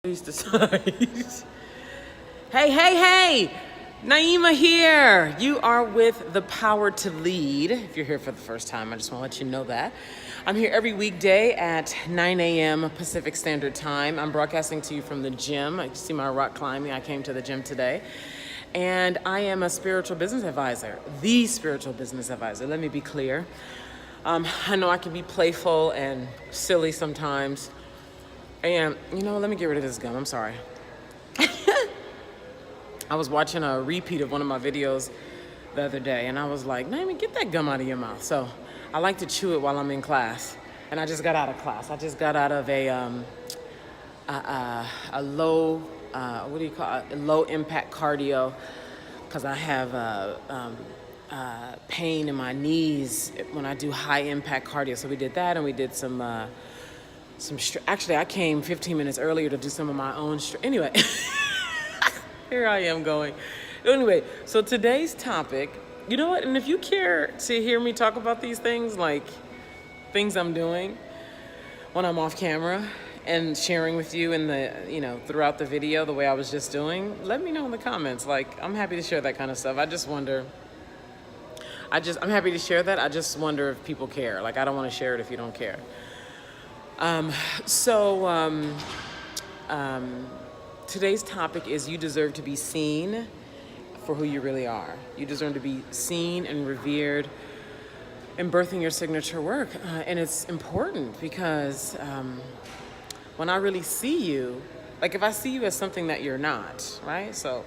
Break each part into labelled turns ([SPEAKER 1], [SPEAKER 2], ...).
[SPEAKER 1] Hey, hey, hey! Naima here. You are with The Power to Lead. If you're here for the first time, I just want to let you know that. I'm here every weekday at 9 a.m. Pacific Standard Time. I'm broadcasting to you from the gym. I see my rock climbing. I came to the gym today. And I am a spiritual business advisor, the spiritual business advisor. Let me be clear. I know I can be playful and silly sometimes. And, let me get rid of this gum. I'm sorry. I was watching a repeat of one of my videos the other day, and I was like, Naima, get that gum out of your mouth. So I like to chew it while I'm in class. And I just got out of class. I just got out of a low, low impact cardio, because I have pain in my knees when I do high impact cardio. So we did that, and we did some actually, I came 15 minutes earlier to do some of my own anyway. Here I am going. Anyway, so today's topic, you know what? And if you care to hear me talk about these things, like things I'm doing when I'm off camera and sharing with you in the, throughout the video, the way I was just doing, let me know in the comments. Like, I'm happy to share that kind of stuff. I'm happy to share that. I just wonder if people care. Like, I don't want to share it if you don't care. Today's topic is you deserve to be seen for who you really are. You deserve to be seen and revered in birthing your signature work. And it's important because when I really see you, like if I see you as something that you're not, right? So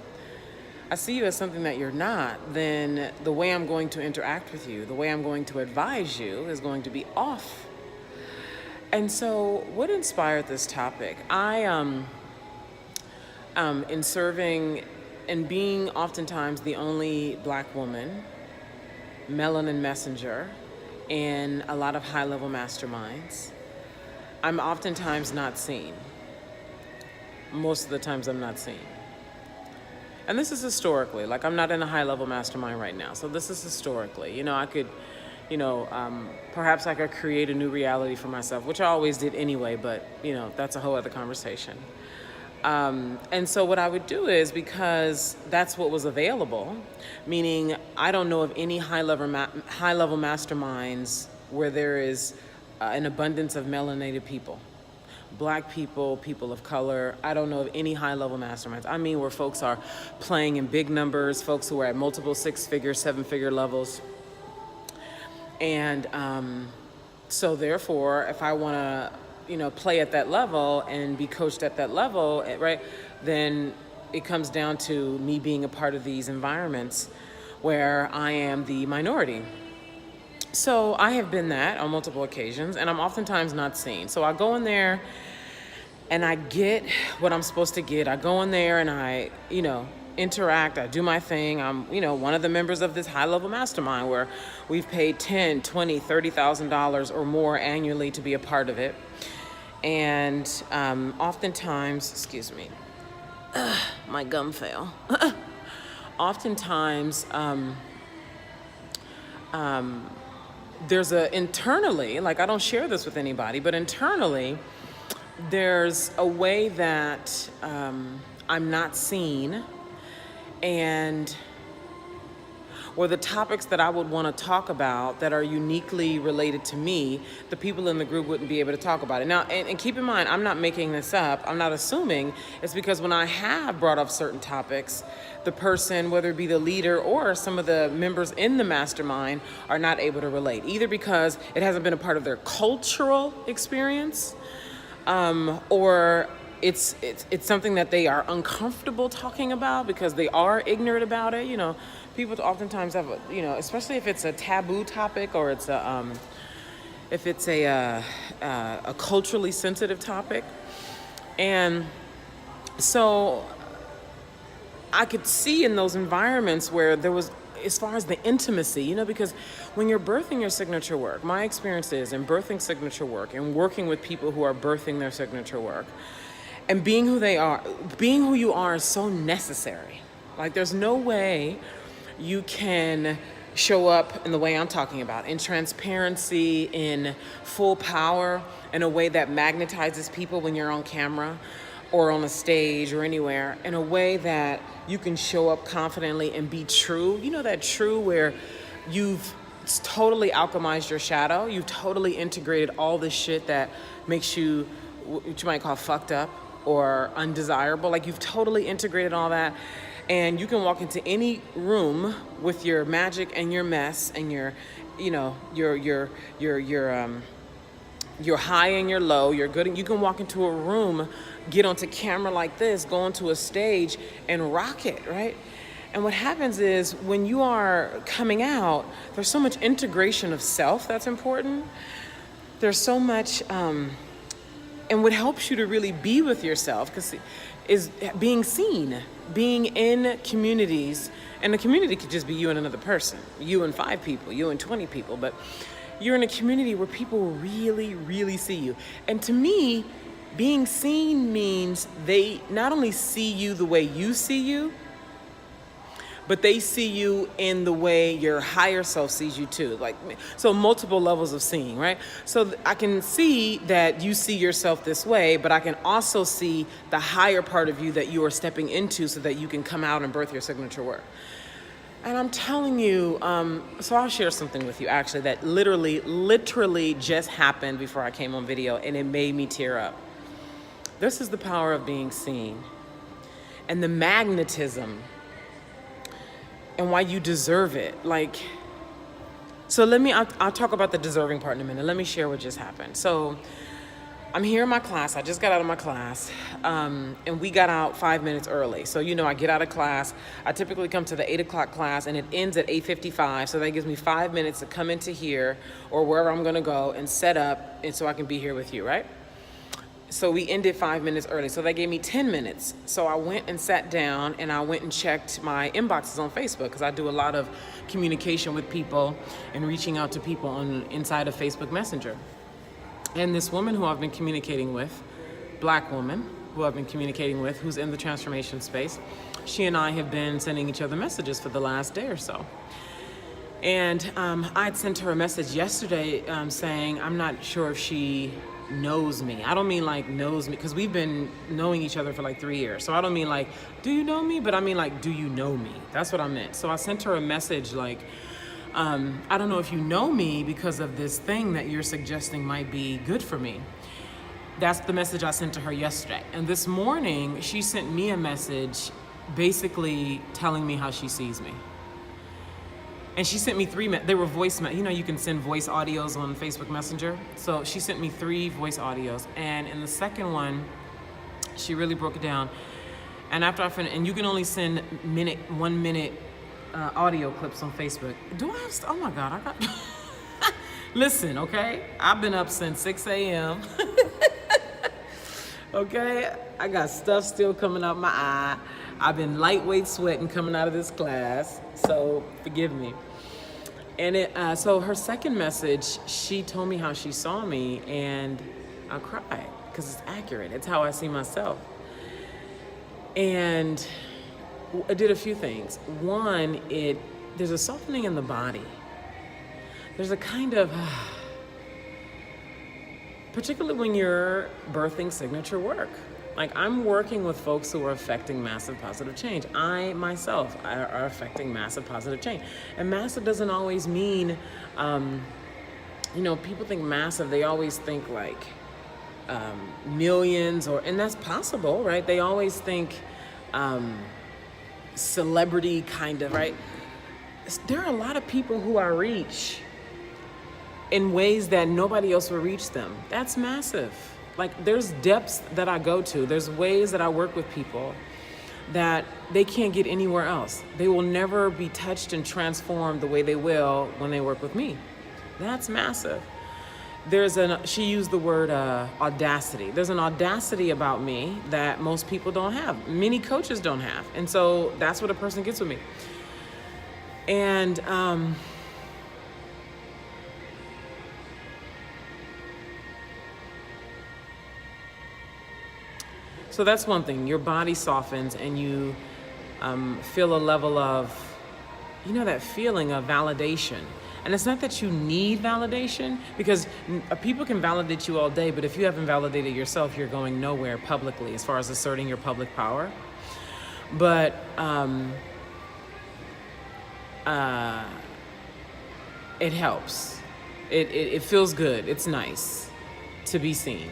[SPEAKER 1] I see you as something that you're not, then the way I'm going to interact with you, the way I'm going to advise you is going to be off. And so what inspired this topic? In serving and being oftentimes the only Black woman, Melanin Messenger, in a lot of high-level masterminds, I'm oftentimes not seen. Most of the times I'm not seen. And this is historically, like I'm not in a high-level mastermind right now, so this is historically. I could, perhaps I could create a new reality for myself, which I always did anyway, but, that's a whole other conversation. And so what I would do is, because that's what was available, meaning I don't know of any high-level masterminds where there is an abundance of melanated people, Black people, people of color. I don't know of any high-level masterminds. I mean, where folks are playing in big numbers, folks who are at multiple six-figure, seven-figure levels. And so therefore, if I want to play at that level and be coached at that level, right, then it comes down to me being a part of these environments where I am the minority. So I have been that on multiple occasions, and I'm oftentimes not seen. So I go in there and I get what I'm supposed to get. I go in there and I, interact, I do my thing. I'm, one of the members of this high-level mastermind where we've paid $10,000, $20,000, $30,000 or more annually to be a part of it. And oftentimes, excuse me, my gum fell. Oftentimes, there's internally, like I don't share this with anybody, but internally, there's a way that I'm not seen, and or the topics that I would want to talk about that are uniquely related to me, the people in the group wouldn't be able to talk about it. Now, and keep in mind, I'm not making this up. I'm not assuming. It's because when I have brought up certain topics, the person, whether it be the leader or some of the members in the mastermind, are not able to relate, either because it hasn't been a part of their cultural experience, or it's something that they are uncomfortable talking about because they are ignorant about it. People oftentimes have, especially if it's a taboo topic or it's if it's a culturally sensitive topic. And so I could see in those environments where there was, as far as the intimacy, because when you're birthing your signature work, my experience is in birthing signature work and working with people who are birthing their signature work, and being who they are, being who you are is so necessary. Like there's no way you can show up in the way I'm talking about, in transparency, in full power, in a way that magnetizes people when you're on camera, or on a stage or anywhere in a way that you can show up confidently and be true. You know that true where you've totally alchemized your shadow. You've totally integrated all this shit that makes you what you might call fucked up or undesirable. Like you've totally integrated all that, and you can walk into any room with your magic and your mess and your, you know, your high and your low, you're good. You can walk into a room, get onto camera like this, go onto a stage and rock it, right? And what happens is when you are coming out, there's so much integration of self that's important. There's so much, and what helps you to really be with yourself is being seen, being in communities, and the community could just be you and another person, you and 5 people, you and 20 people, but you're in a community where people really, really see you. And to me, being seen means they not only see you the way you see you, but they see you in the way your higher self sees you too. Like, so multiple levels of seeing, right? So I can see that you see yourself this way, but I can also see the higher part of you that you are stepping into so that you can come out and birth your signature work. And I'm telling you, so I'll share something with you actually that literally just happened before I came on video, and it made me tear up. This is the power of being seen and the magnetism and why you deserve it. Like, so I'll talk about the deserving part in a minute. Let me share what just happened. So I'm here in my class. I just got out of my class, and we got out 5 minutes early. So, you know, I get out of class. I typically come to the 8 o'clock class, and it ends at 8:55. So that gives me 5 minutes to come into here or wherever I'm going to go and set up, and so I can be here with you, right? So we ended 5 minutes early. So that gave me 10 minutes. So I went and sat down, and I went and checked my inboxes on Facebook because I do a lot of communication with people and reaching out to people inside of Facebook Messenger. And this woman who I've been communicating with, black woman who I've been communicating with, who's in the transformation space, she and I have been sending each other messages for the last day or so. And I'd sent her a message yesterday saying, I'm not sure if she knows me. I don't mean like knows me, because we've been knowing each other for like 3 years. So I don't mean like, do you know me? But I mean like, do you know me? That's what I meant. So I sent her a message like, I don't know if you know me because of this thing that you're suggesting might be good for me. That's the message I sent to her yesterday. And this morning, she sent me a message basically telling me how she sees me. And she sent me 3, they were voice, you know, you can send voice audios on Facebook Messenger. So she sent me 3 voice audios. And in the second one, she really broke it down. And after I finished, and you can only send 1 minute audio clips on Facebook. Do I have, oh my God, I got, listen, okay? I've been up since 6 a.m. Okay? I got stuff still coming out my eye. I've been lightweight sweating coming out of this class, so forgive me. And so her second message, she told me how she saw me, and I cried because it's accurate. It's how I see myself. And I did a few things. One, there's a softening in the body. There's a kind of, particularly when you're birthing signature work. Like, I'm working with folks who are affecting massive positive change. I, myself, are affecting massive positive change. And massive doesn't always mean, you know, people think massive, they always think like millions, and that's possible, right? They always think celebrity kind of, right? There are a lot of people who I reach in ways that nobody else will reach them. That's massive. Like, there's depths that I go to. There's ways that I work with people that they can't get anywhere else. They will never be touched and transformed the way they will when they work with me. That's massive. She used the word audacity. There's an audacity about me that most people don't have. Many coaches don't have. And so that's what a person gets with me. And so that's one thing. Your body softens and you feel a level of, you know, that feeling of validation. And it's not that you need validation, because people can validate you all day, but if you haven't validated yourself, you're going nowhere publicly as far as asserting your public power. But it helps. It feels good. It's nice to be seen.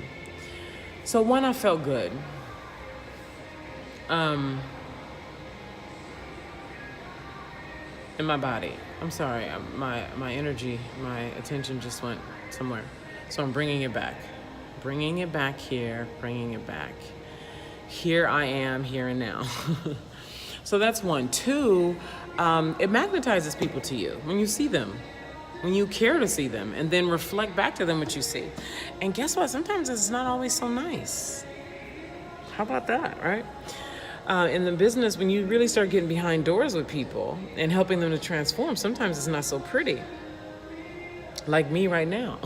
[SPEAKER 1] So one, I felt good. In my body. I'm sorry, my energy, my attention just went somewhere. So I'm bringing it back. Bringing it back here, bringing it back. Here I am, here and now. So that's one. Two, it magnetizes people to you when you see them, when you care to see them, and then reflect back to them what you see. And guess what? Sometimes it's not always so nice. How about that, right? In the business, when you really start getting behind doors with people and helping them to transform, sometimes it's not so pretty. Like me right now.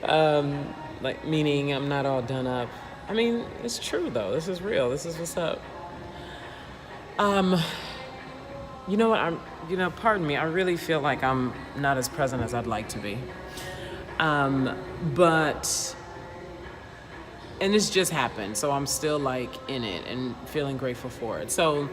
[SPEAKER 1] Like, meaning I'm not all done up. I mean, it's true though. This is real. This is what's up. You know what? Pardon me. I really feel like I'm not as present as I'd like to be. And this just happened, so I'm still like in it and feeling grateful for it. So,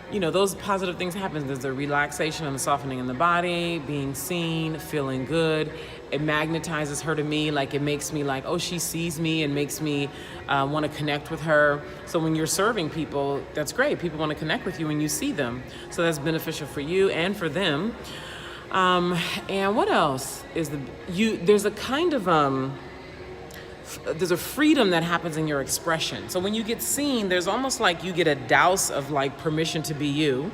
[SPEAKER 1] those positive things happen. There's a relaxation and the softening in the body, being seen, feeling good. It magnetizes her to me, like it makes me like, oh, she sees me, and makes me want to connect with her. So when you're serving people, that's great. People want to connect with you when you see them. So that's beneficial for you and for them. And what else is there's a kind of there's a freedom that happens in your expression. So when you get seen, there's almost like you get a douse of like permission to be you,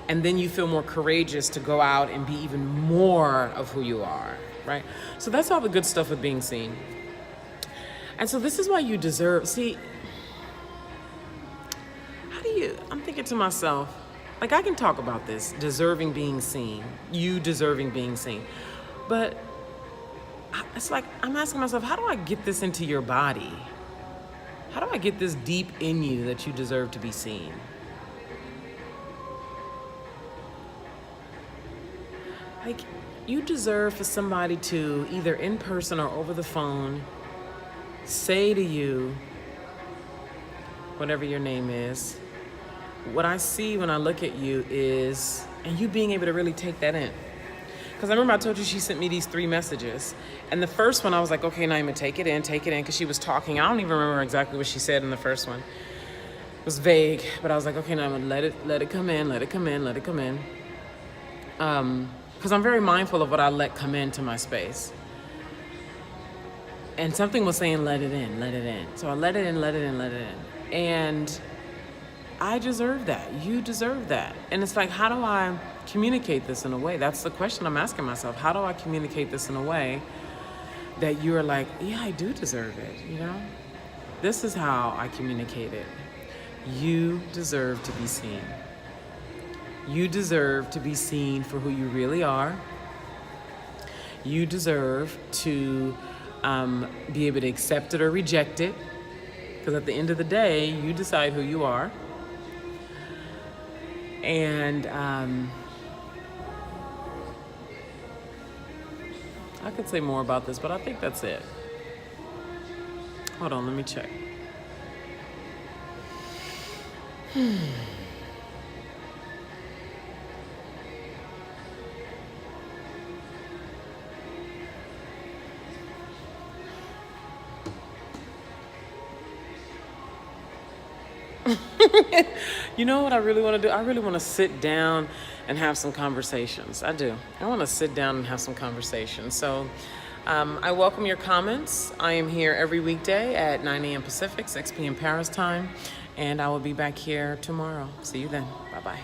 [SPEAKER 1] and then you feel more courageous to go out and be even more of who you are, right? So that's all the good stuff with being seen. And so this is why you deserve, I'm thinking to myself, like, I can talk about this, deserving being seen, you deserving being seen, but it's like I'm asking myself, how do I get this into your body? How do I get this deep in you that you deserve to be seen? Like, you deserve for somebody to, either in person or over the phone, say to you, whatever your name is, what I see when I look at you is, and you being able to really take that in. Because I remember I told you she sent me these 3 messages. And the first one, I was like, okay, Naima, take it in, because she was talking. I don't even remember exactly what she said in the first one. It was vague, but I was like, okay, Naima, let it come in. Because I'm very mindful of what I let come into my space. And something was saying, let it in. So I let it in. And I deserve that. You deserve that. And it's like, how do I communicate this in a way? That's the question I'm asking myself. How do I communicate this in a way that you're like, yeah, I do deserve it, This is how I communicate it. You deserve to be seen. You deserve to be seen for who you really are. You deserve to be able to accept it or reject it. Because at the end of the day, you decide who you are. And I could say more about this, but I think that's it. Hold on, let me check. You know what I really want to do? I really want to sit down and have some conversations. I do. I want to sit down and have some conversations. So I welcome your comments. I am here every weekday at 9 a.m. Pacific, 6 p.m. Paris time, and I will be back here tomorrow. See you then. Bye-bye.